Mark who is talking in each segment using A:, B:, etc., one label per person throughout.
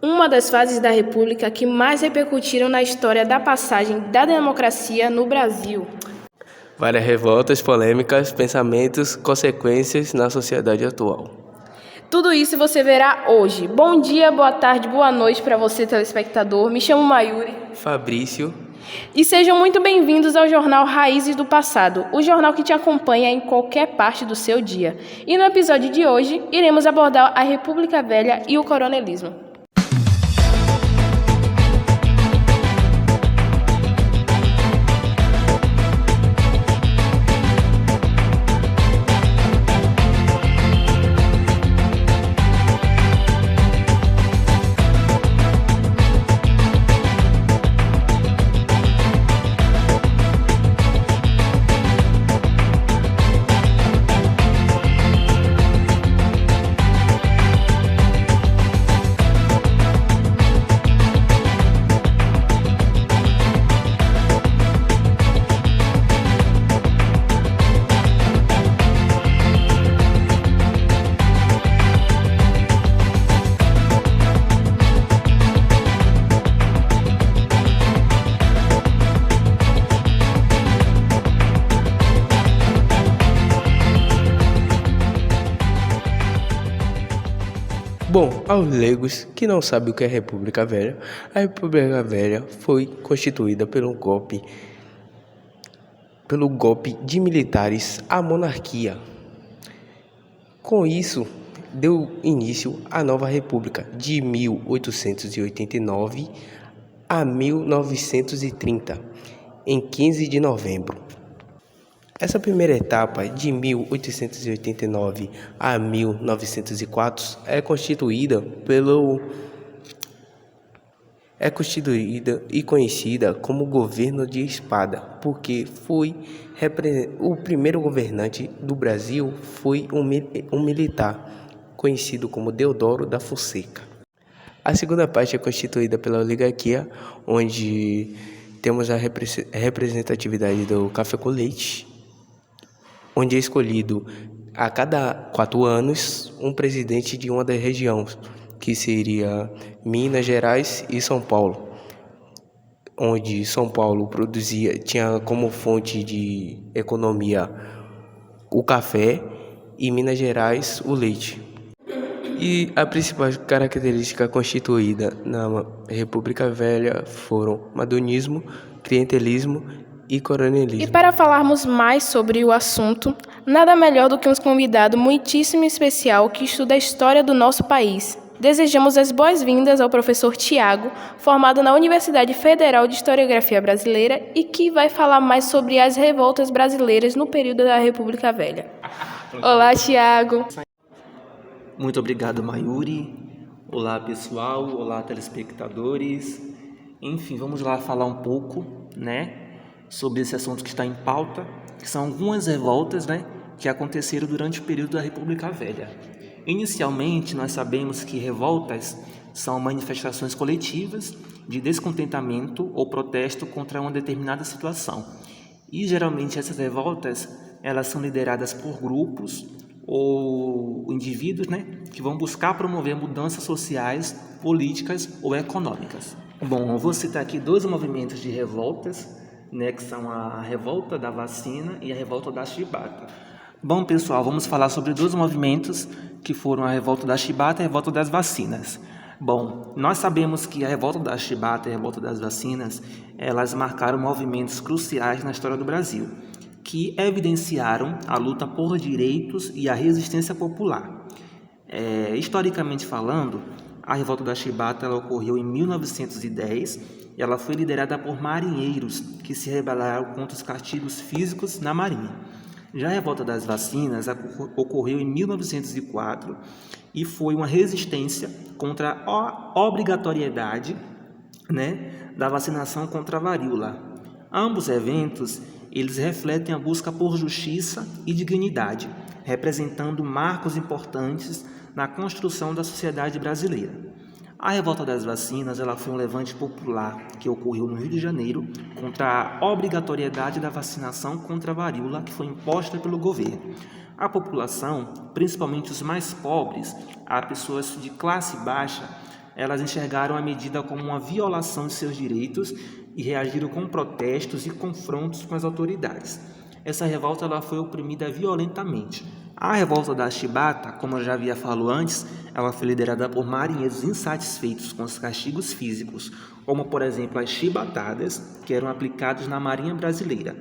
A: Uma das fases da República que mais repercutiram na história da passagem da democracia no Brasil.
B: Várias revoltas, polêmicas, pensamentos, consequências na sociedade atual.
A: Tudo isso você verá hoje. Bom dia, boa tarde, boa noite para você, telespectador. Me chamo Mayuri.
B: Fabrício.
A: E sejam muito bem-vindos ao jornal Raízes do Passado, o jornal que te acompanha em qualquer parte do seu dia. E no episódio de hoje, iremos abordar a República Velha e o coronelismo.
B: Bom, aos leigos que não sabem o que é República Velha, a República Velha foi constituída pelo golpe de militares à monarquia. Com isso, deu início à nova República de 1889 a 1930, em 15 de novembro. Essa primeira etapa, de 1889 a 1904, é constituída e conhecida como governo de espada, porque o primeiro governante do Brasil foi um militar, conhecido como Deodoro da Fonseca. A segunda parte é constituída pela oligarquia, onde temos a representatividade do café com leite, onde é escolhido a cada 4 anos um presidente de uma das regiões, que seria Minas Gerais e São Paulo, onde São Paulo tinha como fonte de economia o café e Minas Gerais o leite. E a principal característica constituída na República Velha foram madonismo, clientelismo e coronelismo.
A: E para falarmos mais sobre o assunto, nada melhor do que um convidado muitíssimo especial que estuda a história do nosso país. Desejamos as boas-vindas ao professor Tiago, formado na Universidade Federal de Historiografia Brasileira e que vai falar mais sobre as revoltas brasileiras no período da República Velha. Olá, Tiago.
C: Muito obrigado, Mayuri. Olá, pessoal. Olá, telespectadores. Enfim, vamos lá falar um pouco, sobre esse assunto que está em pauta, que são algumas revoltas, que aconteceram durante o período da República Velha. Inicialmente, nós sabemos que revoltas são manifestações coletivas de descontentamento ou protesto contra uma determinada situação. E, geralmente, essas revoltas, elas são lideradas por grupos ou indivíduos, que vão buscar promover mudanças sociais, políticas ou econômicas. Bom, eu vou citar aqui 2 movimentos de revoltas, que são a revolta da vacina e a revolta da chibata. Bom, pessoal, vamos falar sobre 2 movimentos que foram a revolta da chibata e a revolta das vacinas. Bom, nós sabemos que a revolta da chibata e a revolta das vacinas, elas marcaram movimentos cruciais na história do Brasil, que evidenciaram a luta por direitos e a resistência popular. Historicamente falando, a revolta da chibata ela ocorreu em 1910 e ela foi liderada por marinheiros que se rebelaram contra os castigos físicos na marinha. Já a revolta das vacinas ocorreu em 1904 e foi uma resistência contra a obrigatoriedade da vacinação contra a varíola. Ambos eventos eles refletem a busca por justiça e dignidade, representando marcos importantes na construção da sociedade brasileira. A revolta das vacinas ela foi um levante popular que ocorreu no Rio de Janeiro contra a obrigatoriedade da vacinação contra a varíola que foi imposta pelo governo. A população, principalmente os mais pobres, as pessoas de classe baixa, elas enxergaram a medida como uma violação de seus direitos e reagiram com protestos e confrontos com as autoridades. Essa revolta ela foi oprimida violentamente. A revolta da Chibata, como eu já havia falado antes, ela foi liderada por marinheiros insatisfeitos com os castigos físicos, como por exemplo as chibatadas, que eram aplicadas na Marinha Brasileira.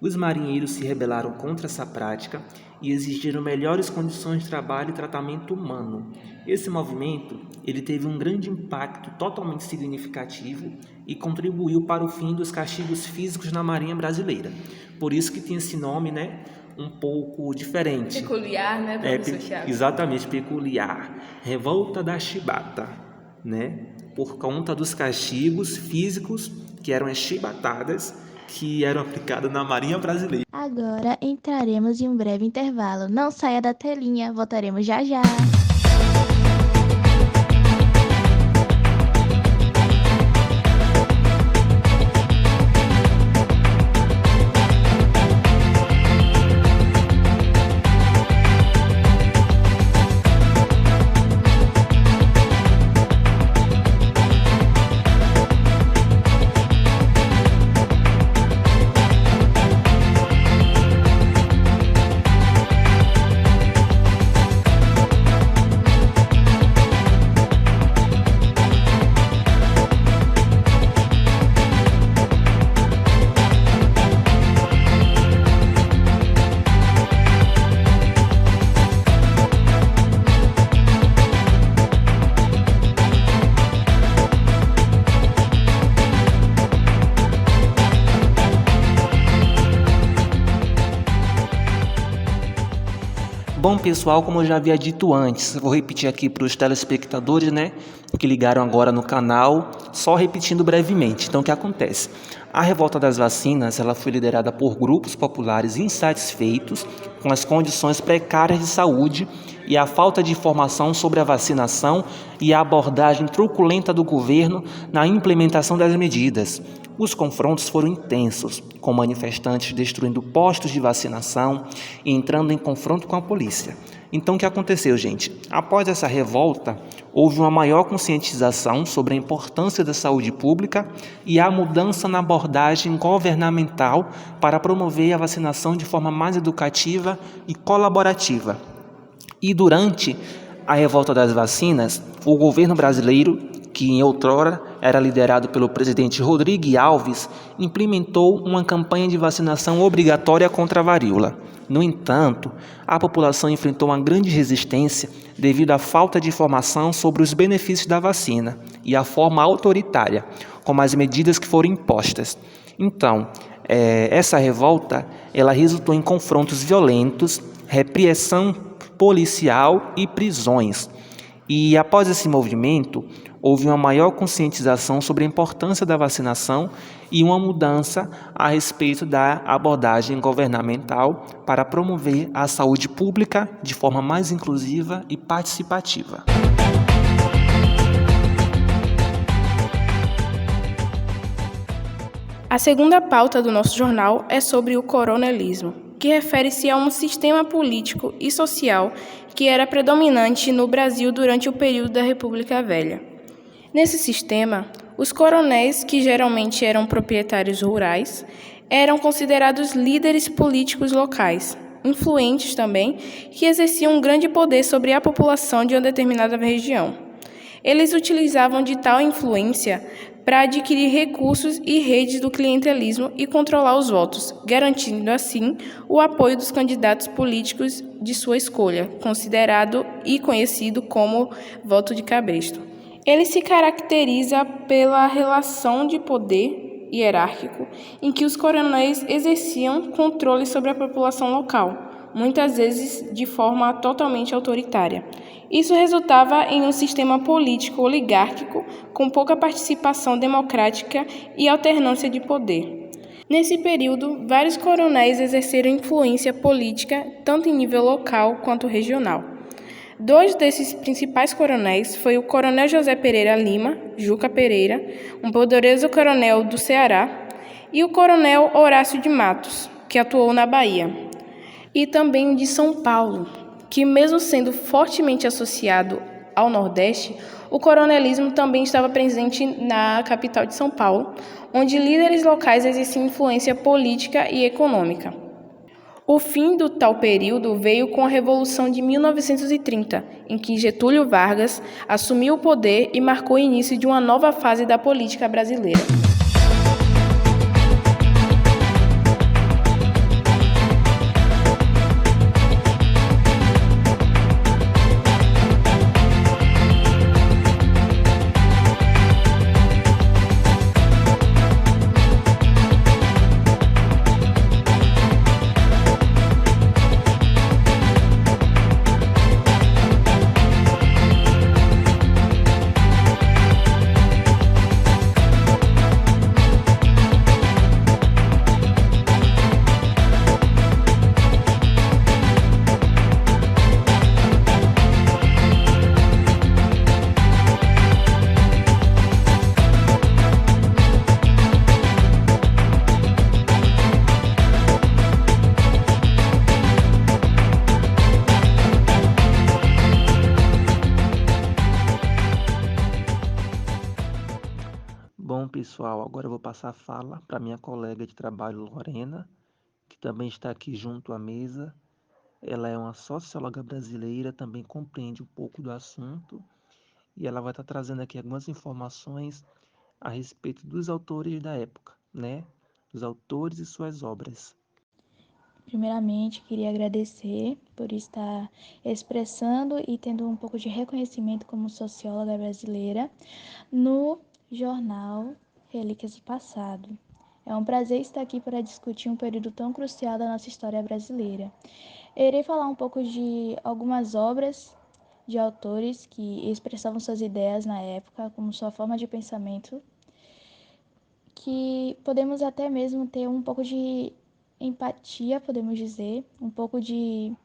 C: Os marinheiros se rebelaram contra essa prática e exigiram melhores condições de trabalho e tratamento humano. Esse movimento ele teve um grande impacto totalmente significativo e contribuiu para o fim dos castigos físicos na Marinha Brasileira. Por isso que tem esse nome, né, um pouco diferente.
A: Peculiar, né, professor Tiago?
C: Exatamente, peculiar. Revolta da Chibata, né, por conta dos castigos físicos, que eram as chibatadas, que eram aplicadas na Marinha Brasileira.
D: Agora entraremos em um breve intervalo. Não saia da telinha, voltaremos já já.
C: Bom, pessoal, como eu já havia dito antes, eu vou repetir aqui para os telespectadores, né, que ligaram agora no canal, só repetindo brevemente. Então, o que acontece? A revolta das vacinas, ela foi liderada por grupos populares insatisfeitos com as condições precárias de saúde e a falta de informação sobre a vacinação e a abordagem truculenta do governo na implementação das medidas. Os confrontos foram intensos, com manifestantes destruindo postos de vacinação e entrando em confronto com a polícia. Então, o que aconteceu, gente? Após essa revolta, houve uma maior conscientização sobre a importância da saúde pública e a mudança na abordagem governamental para promover a vacinação de forma mais educativa e colaborativa. E durante a revolta das vacinas, o governo brasileiro, que em outrora era liderado pelo presidente Rodrigues Alves, implementou uma campanha de vacinação obrigatória contra a varíola. No entanto, a população enfrentou uma grande resistência devido à falta de informação sobre os benefícios da vacina e a forma autoritária, como as medidas que foram impostas. Então, essa revolta ela resultou em confrontos violentos, repressão policial e prisões. E após esse movimento, houve uma maior conscientização sobre a importância da vacinação e uma mudança a respeito da abordagem governamental para promover a saúde pública de forma mais inclusiva e participativa.
A: A segunda pauta do nosso jornal é sobre o coronelismo, que refere-se a um sistema político e social que era predominante no Brasil durante o período da República Velha. Nesse sistema, os coronéis, que geralmente eram proprietários rurais, eram considerados líderes políticos locais, influentes também, que exerciam um grande poder sobre a população de uma determinada região. Eles utilizavam de tal influência para adquirir recursos e redes do clientelismo e controlar os votos, garantindo assim o apoio dos candidatos políticos de sua escolha, considerado e conhecido como voto de cabresto. Ele se caracteriza pela relação de poder hierárquico em que os coronéis exerciam controle sobre a população local, muitas vezes de forma totalmente autoritária. Isso resultava em um sistema político oligárquico com pouca participação democrática e alternância de poder. Nesse período, vários coronéis exerceram influência política tanto em nível local quanto regional. Dois desses principais coronéis foi o coronel José Pereira Lima, Juca Pereira, um poderoso coronel do Ceará, e o coronel Horácio de Matos, que atuou na Bahia, e também de São Paulo, que mesmo sendo fortemente associado ao Nordeste, O coronelismo também estava presente na capital de São Paulo, onde líderes locais exerciam influência política e econômica. O fim do tal período veio com a Revolução de 1930, em que Getúlio Vargas assumiu o poder e marcou o início de uma nova fase da política brasileira.
C: Bom, pessoal, agora eu vou passar a fala para minha colega de trabalho, Lorena, que também está aqui junto à mesa. Ela é uma socióloga brasileira, também compreende um pouco do assunto e ela vai estar trazendo aqui algumas informações a respeito dos autores da época, né? Dos autores e suas obras.
D: Primeiramente, queria agradecer por estar expressando e tendo um pouco de reconhecimento como socióloga brasileira no jornal Relíquias do Passado. É um prazer estar aqui para discutir um período tão crucial da nossa história brasileira. Eu irei falar um pouco de algumas obras de autores que expressavam suas ideias na época, como sua forma de pensamento, que podemos até mesmo ter um pouco de empatia, podemos dizer, um pouco de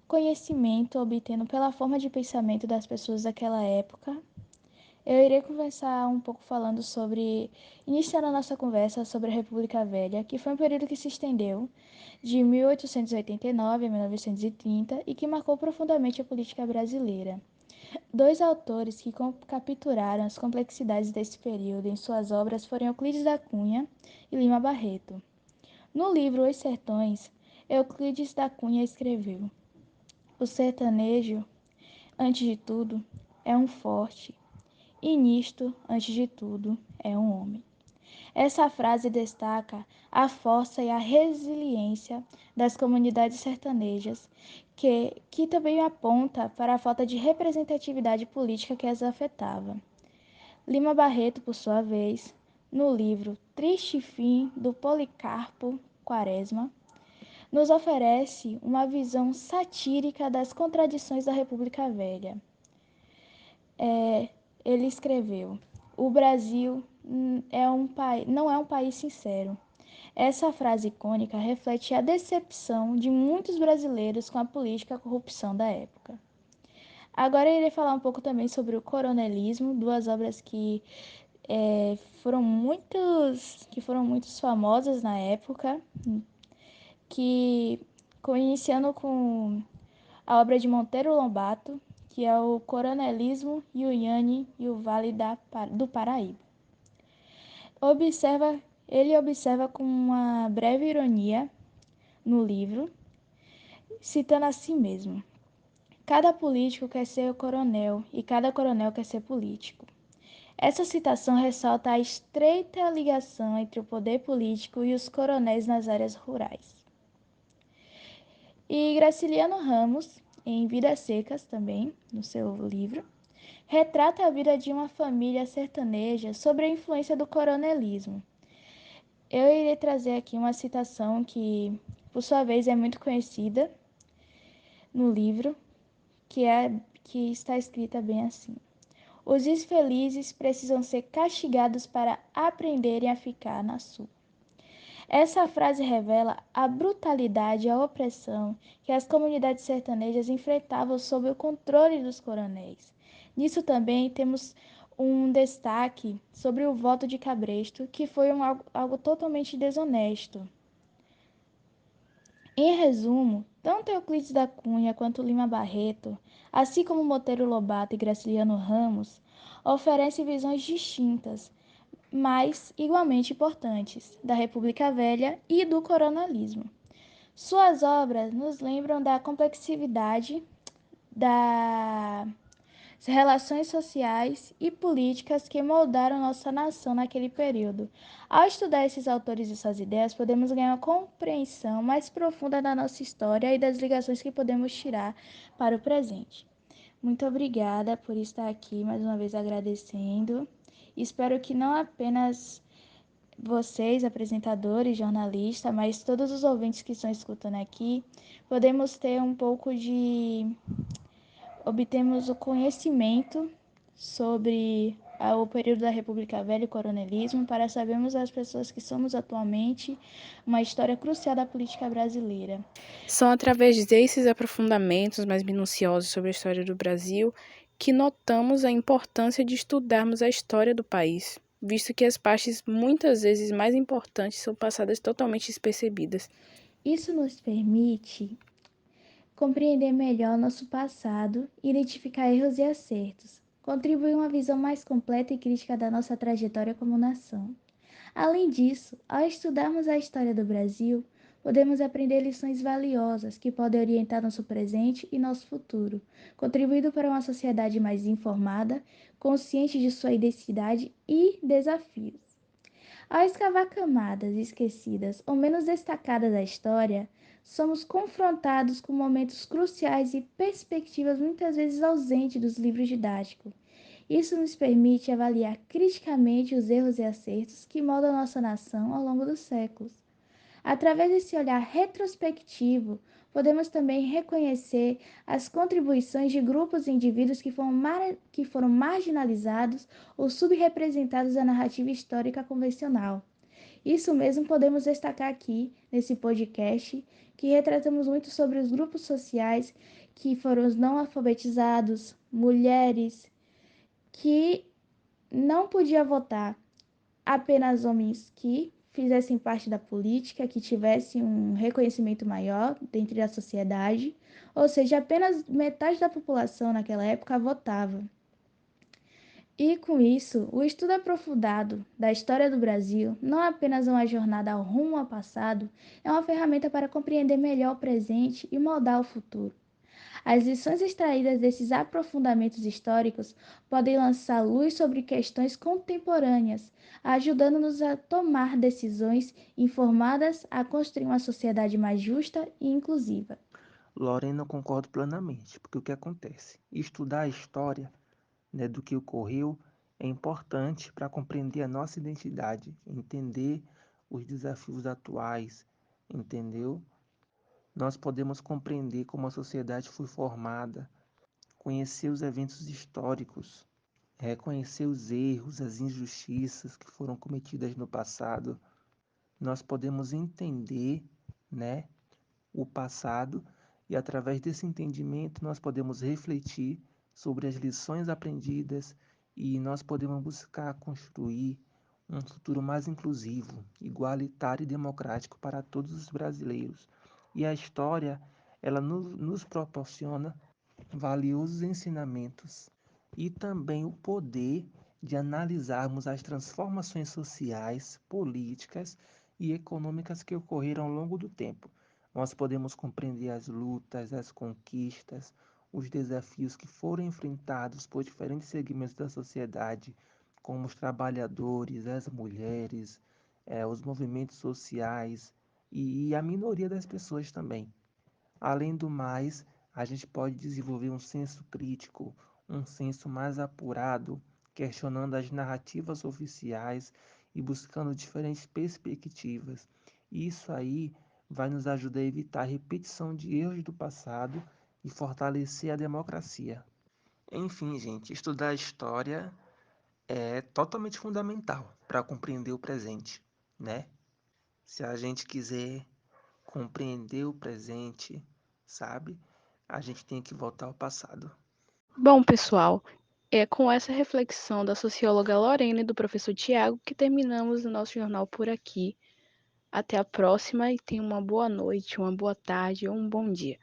D: conhecimento obtendo pela forma de pensamento das pessoas daquela época. Eu irei conversar um pouco falando sobre, iniciando a nossa conversa sobre a República Velha, que foi um período que se estendeu de 1889 a 1930 e que marcou profundamente a política brasileira. Dois autores que capturaram as complexidades desse período em suas obras foram Euclides da Cunha e Lima Barreto. No livro Os Sertões, Euclides da Cunha escreveu: "O sertanejo, antes de tudo, é um forte, e nisto, antes de tudo, é um homem." Essa frase destaca a força e a resiliência das comunidades sertanejas, que também aponta para a falta de representatividade política que as afetava. Lima Barreto, por sua vez, no livro Triste Fim do Policarpo Quaresma, nos oferece uma visão satírica das contradições da República Velha. Ele escreveu: "O Brasil não é um país sincero." Essa frase icônica reflete a decepção de muitos brasileiros com a política e a corrupção da época. Agora eu irei falar um pouco também sobre o coronelismo, duas obras que foram muito famosas na época, iniciando com a obra de Monteiro Lobato, que é o Coronelismo, Iuiane e o Vale do Paraíba. Ele observa com uma breve ironia no livro, citando a si mesmo: "Cada político quer ser coronel e cada coronel quer ser político." Essa citação ressalta a estreita ligação entre o poder político e os coronéis nas áreas rurais. E Graciliano Ramos, em Vidas Secas também, no seu livro, retrata a vida de uma família sertaneja sobre a influência do coronelismo. Eu irei trazer aqui uma citação que, por sua vez, é muito conhecida no livro, que está escrita bem assim: "Os infelizes precisam ser castigados para aprenderem a ficar na sua." Essa frase revela a brutalidade e a opressão que as comunidades sertanejas enfrentavam sob o controle dos coronéis. Nisso também temos um destaque sobre o voto de Cabresto, que foi algo totalmente desonesto. Em resumo, tanto Euclides da Cunha quanto Lima Barreto, assim como Monteiro Lobato e Graciliano Ramos, oferecem visões distintas, mas igualmente importantes, da República Velha e do coronelismo. Suas obras nos lembram da complexidade das relações sociais e políticas que moldaram nossa nação naquele período. Ao estudar esses autores e suas ideias, podemos ganhar uma compreensão mais profunda da nossa história e das ligações que podemos tirar para o presente. Muito obrigada por estar aqui, mais uma vez agradecendo. Espero que não apenas vocês, apresentadores, jornalistas, mas todos os ouvintes que estão escutando aqui, podemos ter um pouco de obtemos o conhecimento sobre o período da República Velha e o coronelismo para sabermos as pessoas que somos atualmente, uma história crucial da política brasileira.
A: São através desses aprofundamentos mais minuciosos sobre a história do Brasil que notamos a importância de estudarmos a história do país, visto que as partes muitas vezes mais importantes são passadas totalmente despercebidas.
D: Isso nos permite compreender melhor nosso passado, identificar erros e acertos, contribuir uma visão mais completa e crítica da nossa trajetória como nação. Além disso, ao estudarmos a história do Brasil, podemos aprender lições valiosas que podem orientar nosso presente e nosso futuro, contribuindo para uma sociedade mais informada, consciente de sua identidade e desafios. Ao escavar camadas esquecidas ou menos destacadas da história, somos confrontados com momentos cruciais e perspectivas muitas vezes ausentes dos livros didáticos. Isso nos permite avaliar criticamente os erros e acertos que moldam nossa nação ao longo dos séculos. Através desse olhar retrospectivo, podemos também reconhecer as contribuições de grupos e indivíduos que foram marginalizados ou subrepresentados na narrativa histórica convencional. Isso mesmo podemos destacar aqui nesse podcast, que retratamos muito sobre os grupos sociais que foram os não alfabetizados, mulheres, que não podiam votar, apenas homens que fizessem parte da política, que tivessem um reconhecimento maior dentro da sociedade, ou seja, apenas metade da população naquela época votava. E com isso, o estudo aprofundado da história do Brasil não é apenas uma jornada ao rumo ao passado, é uma ferramenta para compreender melhor o presente e moldar o futuro. As lições extraídas desses aprofundamentos históricos podem lançar luz sobre questões contemporâneas, ajudando-nos a tomar decisões informadas a construir uma sociedade mais justa e inclusiva.
C: Lorena, eu concordo plenamente, porque o que acontece? Estudar a história, né, do que ocorreu é importante para compreender a nossa identidade, entender os desafios atuais, entendeu? Nós podemos compreender como a sociedade foi formada, conhecer os eventos históricos, reconhecer os erros, as injustiças que foram cometidas no passado. Nós podemos entender, né, o passado e através desse entendimento nós podemos refletir sobre as lições aprendidas e nós podemos buscar construir um futuro mais inclusivo, igualitário e democrático para todos os brasileiros. E a história, ela nos proporciona valiosos ensinamentos e também o poder de analisarmos as transformações sociais, políticas e econômicas que ocorreram ao longo do tempo. Nós podemos compreender as lutas, as conquistas, os desafios que foram enfrentados por diferentes segmentos da sociedade, como os trabalhadores, as mulheres, os movimentos sociais e a minoria das pessoas também. Além do mais, a gente pode desenvolver um senso crítico, um senso mais apurado, questionando as narrativas oficiais e buscando diferentes perspectivas. Isso aí vai nos ajudar a evitar a repetição de erros do passado e fortalecer a democracia. Enfim, gente, estudar a história é totalmente fundamental para compreender o presente, né? Se a gente quiser compreender o presente, sabe? A gente tem que voltar ao passado.
A: Bom, pessoal, é com essa reflexão da socióloga Lorena e do professor Tiago que terminamos o nosso jornal por aqui. Até a próxima e tenha uma boa noite, uma boa tarde ou um bom dia.